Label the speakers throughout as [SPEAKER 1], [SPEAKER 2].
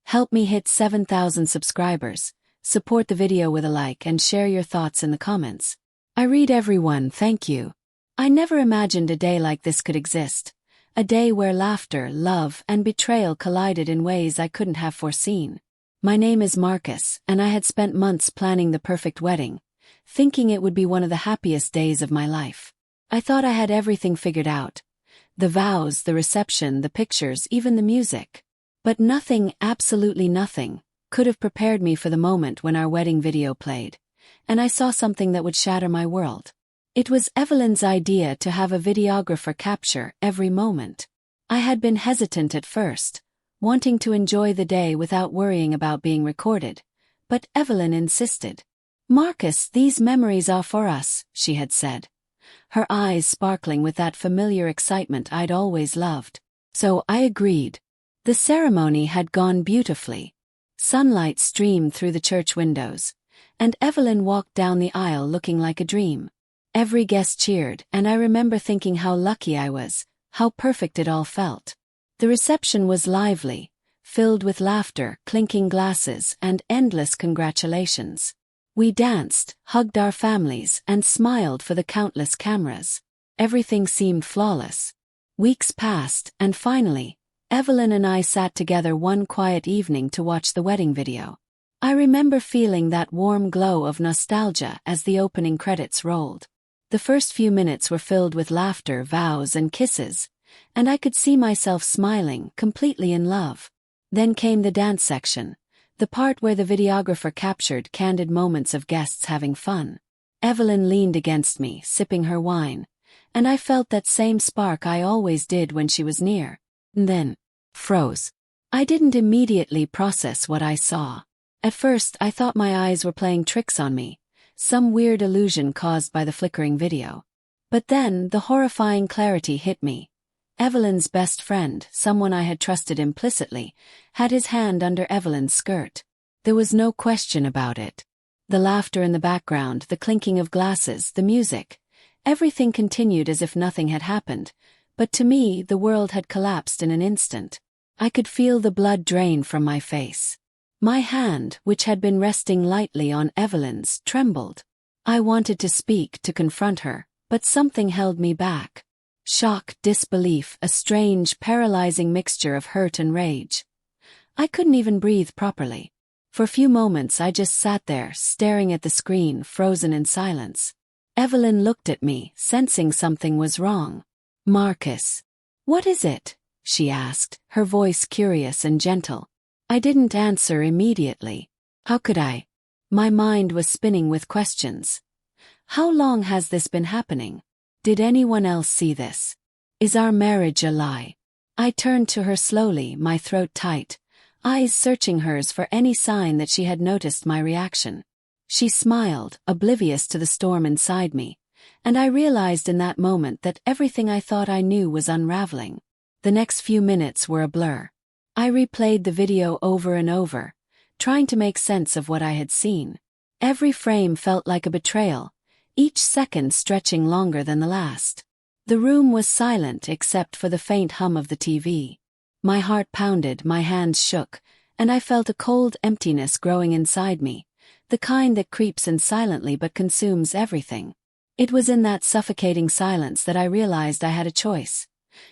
[SPEAKER 1] Help me hit 7,000 subscribers. Support the video with a like and share your thoughts in the comments. I read everyone, thank you. I never imagined a day like this could exist. A day where laughter, love, and betrayal collided in ways I couldn't have foreseen. My name is Marcus, and I had spent months planning the perfect wedding, thinking it would be one of the happiest days of my life. I thought I had everything figured out. The vows, the reception, the pictures, even the music. But nothing, absolutely nothing, could have prepared me for the moment when our wedding video played, and I saw something that would shatter my world. It was Evelyn's idea to have a videographer capture every moment. I had been hesitant at first, wanting to enjoy the day without worrying about being recorded, but Evelyn insisted. "Marcus, these memories are for us," she had said, her eyes sparkling with that familiar excitement I'd always loved. So I agreed. The ceremony had gone beautifully. Sunlight streamed through the church windows, and Evelyn walked down the aisle looking like a dream. Every guest cheered, and I remember thinking how lucky I was, how perfect it all felt. The reception was lively, filled with laughter, clinking glasses, and endless congratulations. We danced, hugged our families, and smiled for the countless cameras. Everything seemed flawless. Weeks passed, and finally, Evelyn and I sat together one quiet evening to watch the wedding video. I remember feeling that warm glow of nostalgia as the opening credits rolled. The first few minutes were filled with laughter, vows, and kisses, and I could see myself smiling, completely in love. Then came the dance section, the part where the videographer captured candid moments of guests having fun. Evelyn leaned against me, sipping her wine, and I felt that same spark I always did when she was near. Then, froze. I didn't immediately process what I saw. At first, I thought my eyes were playing tricks on me, some weird illusion caused by the flickering video. But then, the horrifying clarity hit me. Evelyn's best friend, someone I had trusted implicitly, had his hand under Evelyn's skirt. There was no question about it. The laughter in the background, the clinking of glasses, the music, everything continued as if nothing had happened, but to me the world had collapsed in an instant. I could feel the blood drain from my face. My hand, which had been resting lightly on Evelyn's, trembled. I wanted to speak, to confront her, but something held me back. Shock, disbelief, a strange, paralyzing mixture of hurt and rage. I couldn't even breathe properly. For a few moments I just sat there, staring at the screen, frozen in silence. Evelyn looked at me, sensing something was wrong. "Marcus, what is it?" she asked, her voice curious and gentle. I didn't answer immediately. How could I? My mind was spinning with questions. How long has this been happening? Did anyone else see this? Is our marriage a lie? I turned to her slowly, my throat tight, eyes searching hers for any sign that she had noticed my reaction. She smiled, oblivious to the storm inside me, and I realized in that moment that everything I thought I knew was unraveling. The next few minutes were a blur. I replayed the video over and over, trying to make sense of what I had seen. Every frame felt like a betrayal, each second stretching longer than the last. The room was silent except for the faint hum of the TV. My heart pounded, my hands shook, and I felt a cold emptiness growing inside me, the kind that creeps in silently but consumes everything. It was in that suffocating silence that I realized I had a choice.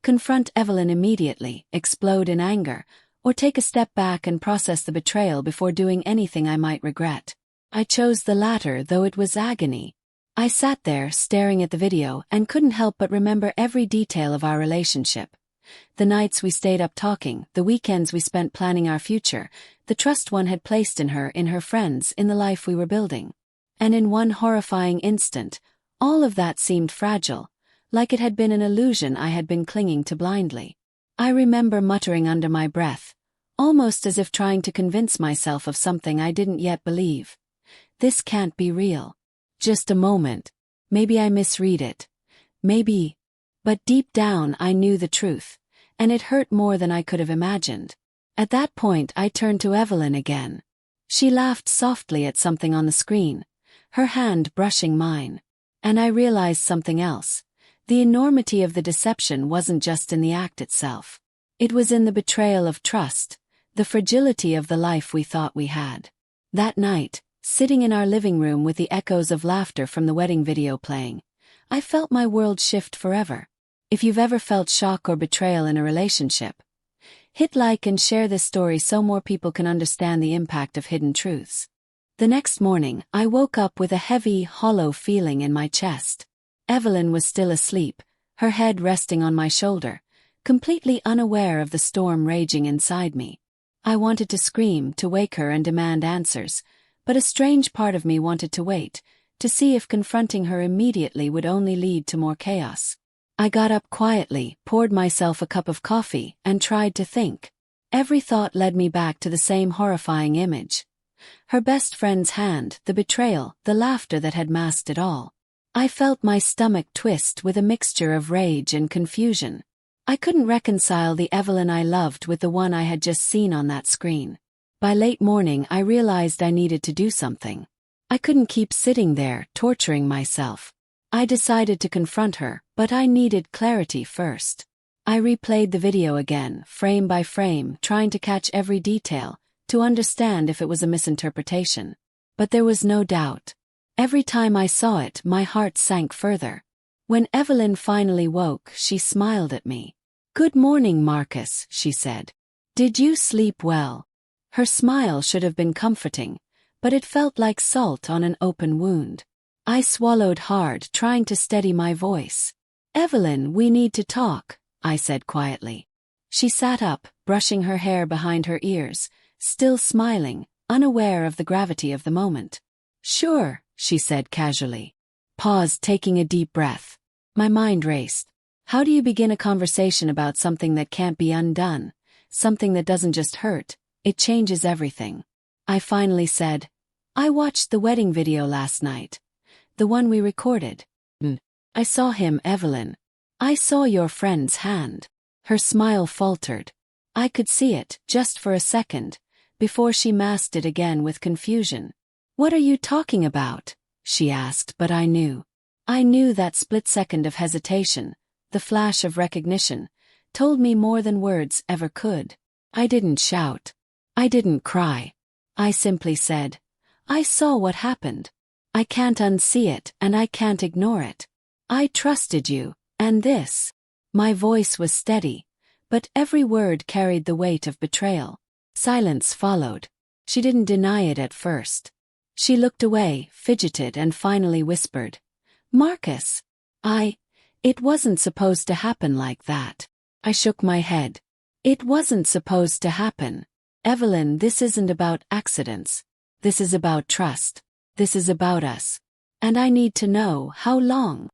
[SPEAKER 1] Confront Evelyn immediately, explode in anger, or take a step back and process the betrayal before doing anything I might regret. I chose the latter, though it was agony. I sat there, staring at the video, and couldn't help but remember every detail of our relationship. The nights we stayed up talking, the weekends we spent planning our future, the trust one had placed in her friends, in the life we were building. And in one horrifying instant, all of that seemed fragile, like it had been an illusion I had been clinging to blindly. I remember muttering under my breath, almost as if trying to convince myself of something I didn't yet believe. This can't be real. Just a moment. Maybe I misread it. Maybe. But deep down I knew the truth, and it hurt more than I could have imagined. At that point I turned to Evelyn again. She laughed softly at something on the screen, her hand brushing mine. And I realized something else. The enormity of the deception wasn't just in the act itself. It was in the betrayal of trust, the fragility of the life we thought we had. That night, sitting in our living room with the echoes of laughter from the wedding video playing, I felt my world shift forever. If you've ever felt shock or betrayal in a relationship, hit like and share this story so more people can understand the impact of hidden truths. The next morning, I woke up with a heavy, hollow feeling in my chest. Evelyn was still asleep, her head resting on my shoulder, completely unaware of the storm raging inside me. I wanted to scream, to wake her and demand answers, but a strange part of me wanted to wait, to see if confronting her immediately would only lead to more chaos. I got up quietly, poured myself a cup of coffee, and tried to think. Every thought led me back to the same horrifying image. Her best friend's hand, the betrayal, the laughter that had masked it all. I felt my stomach twist with a mixture of rage and confusion. I couldn't reconcile the Evelyn I loved with the one I had just seen on that screen. By late morning, I realized I needed to do something. I couldn't keep sitting there, torturing myself. I decided to confront her, but I needed clarity first. I replayed the video again, frame by frame, trying to catch every detail, to understand if it was a misinterpretation. But there was no doubt. Every time I saw it, my heart sank further. When Evelyn finally woke, she smiled at me. "Good morning, Marcus," she said. "Did you sleep well?" Her smile should have been comforting, but it felt like salt on an open wound. I swallowed hard, trying to steady my voice. "Evelyn, we need to talk," I said quietly. She sat up, brushing her hair behind her ears, still smiling, unaware of the gravity of the moment. "Sure," she said casually. Paused, taking a deep breath. My mind raced. How do you begin a conversation about something that can't be undone? Something that doesn't just hurt, it changes everything. I finally said, "I watched the wedding video last night. The one we recorded. I saw him, Evelyn. I saw your friend's hand." Her smile faltered. I could see it, just for a second, before she masked it again with confusion. "What are you talking about?" she asked, but I knew. I knew that split second of hesitation, the flash of recognition, told me more than words ever could. I didn't shout. I didn't cry. I simply said, "I saw what happened. I can't unsee it, and I can't ignore it. I trusted you, and this." My voice was steady, but every word carried the weight of betrayal. Silence followed. She didn't deny it at first. She looked away, fidgeted, and finally whispered, "Marcus, it wasn't supposed to happen like that." I shook my head. "It wasn't supposed to happen. Evelyn, this isn't about accidents. This is about trust. This is about us. And I need to know how long."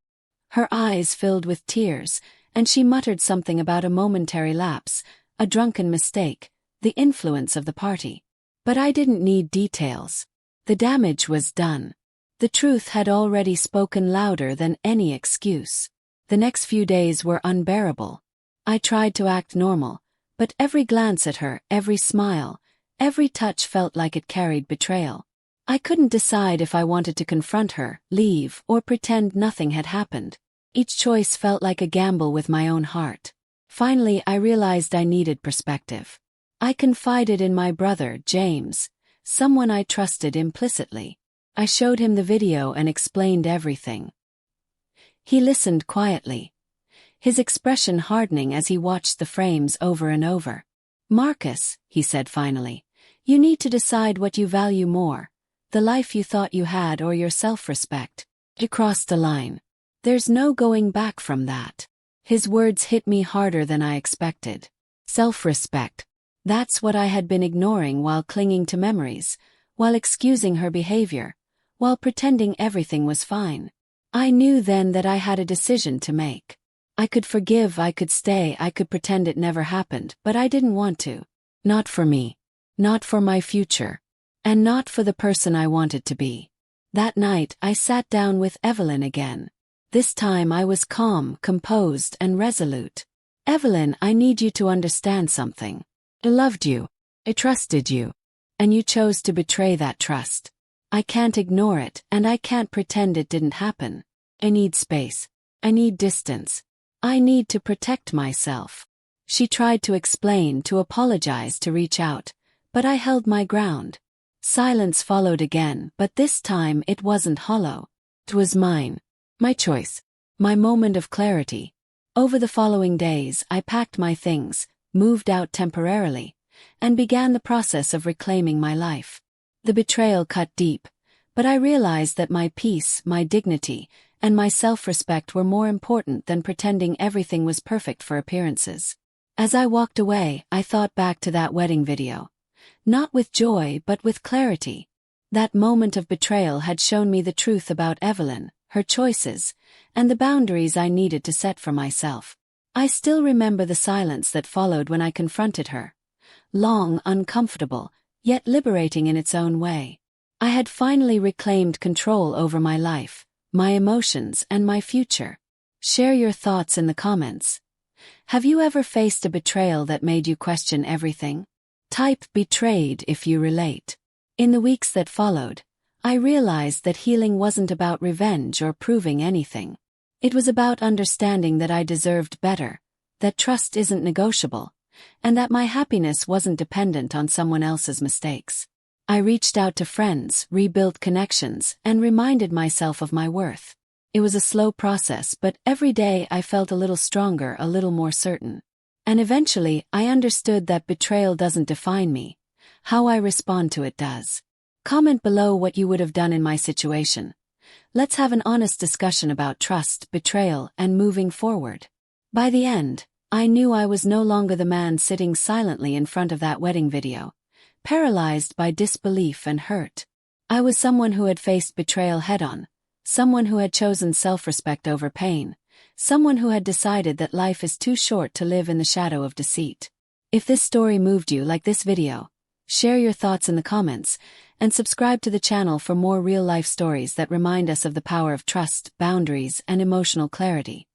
[SPEAKER 1] Her eyes filled with tears, and she muttered something about a momentary lapse, a drunken mistake, the influence of the party. But I didn't need details. The damage was done. The truth had already spoken louder than any excuse. The next few days were unbearable. I tried to act normal, but every glance at her, every smile, every touch felt like it carried betrayal. I couldn't decide if I wanted to confront her, leave, or pretend nothing had happened. Each choice felt like a gamble with my own heart. Finally, I realized I needed perspective. I confided in my brother, James, someone I trusted implicitly. I showed him the video and explained everything. He listened quietly, his expression hardening as he watched the frames over and over. "Marcus," he said finally, "you need to decide what you value more, the life you thought you had or your self-respect." He crossed the line. There's no going back from that. His words hit me harder than I expected. Self-respect. That's what I had been ignoring while clinging to memories, while excusing her behavior, while pretending everything was fine. I knew then that I had a decision to make. I could forgive, I could stay, I could pretend it never happened, but I didn't want to. Not for me. Not for my future. And not for the person I wanted to be. That night, I sat down with Evelyn again. This time I was calm, composed, and resolute. "Evelyn, I need you to understand something. I loved you. I trusted you. And you chose to betray that trust. I can't ignore it, and I can't pretend it didn't happen. I need space. I need distance. I need to protect myself." She tried to explain, to apologize, to reach out, But I held my ground. Silence followed again, but this time it wasn't hollow. It was mine. My choice. My moment of clarity. Over the following days, I packed my things, moved out temporarily, and began the process of reclaiming my life. The betrayal cut deep, but I realized that my peace, my dignity, and my self-respect were more important than pretending everything was perfect for appearances. As I walked away, I thought back to that wedding video. Not with joy, but with clarity. That moment of betrayal had shown me the truth about Evelyn, her choices, and the boundaries I needed to set for myself. I still remember the silence that followed when I confronted her. Long, uncomfortable, yet liberating in its own way. I had finally reclaimed control over my life, my emotions, and my future. Share your thoughts in the comments. Have you ever faced a betrayal that made you question everything? Type betrayed if you relate. In the weeks that followed, I realized that healing wasn't about revenge or proving anything. It was about understanding that I deserved better, that trust isn't negotiable, and that my happiness wasn't dependent on someone else's mistakes. I reached out to friends, rebuilt connections, and reminded myself of my worth. It was a slow process, but every day I felt a little stronger, a little more certain. And eventually, I understood that betrayal doesn't define me. How I respond to it does. Comment below what you would have done in my situation. Let's have an honest discussion about trust, betrayal, and moving forward. By the end, I knew I was no longer the man sitting silently in front of that wedding video, paralyzed by disbelief and hurt. I was someone who had faced betrayal head-on, someone who had chosen self-respect over pain, someone who had decided that life is too short to live in the shadow of deceit. If this story moved you like this video, share your thoughts in the comments, and subscribe to the channel for more real-life stories that remind us of the power of trust, boundaries, and emotional clarity.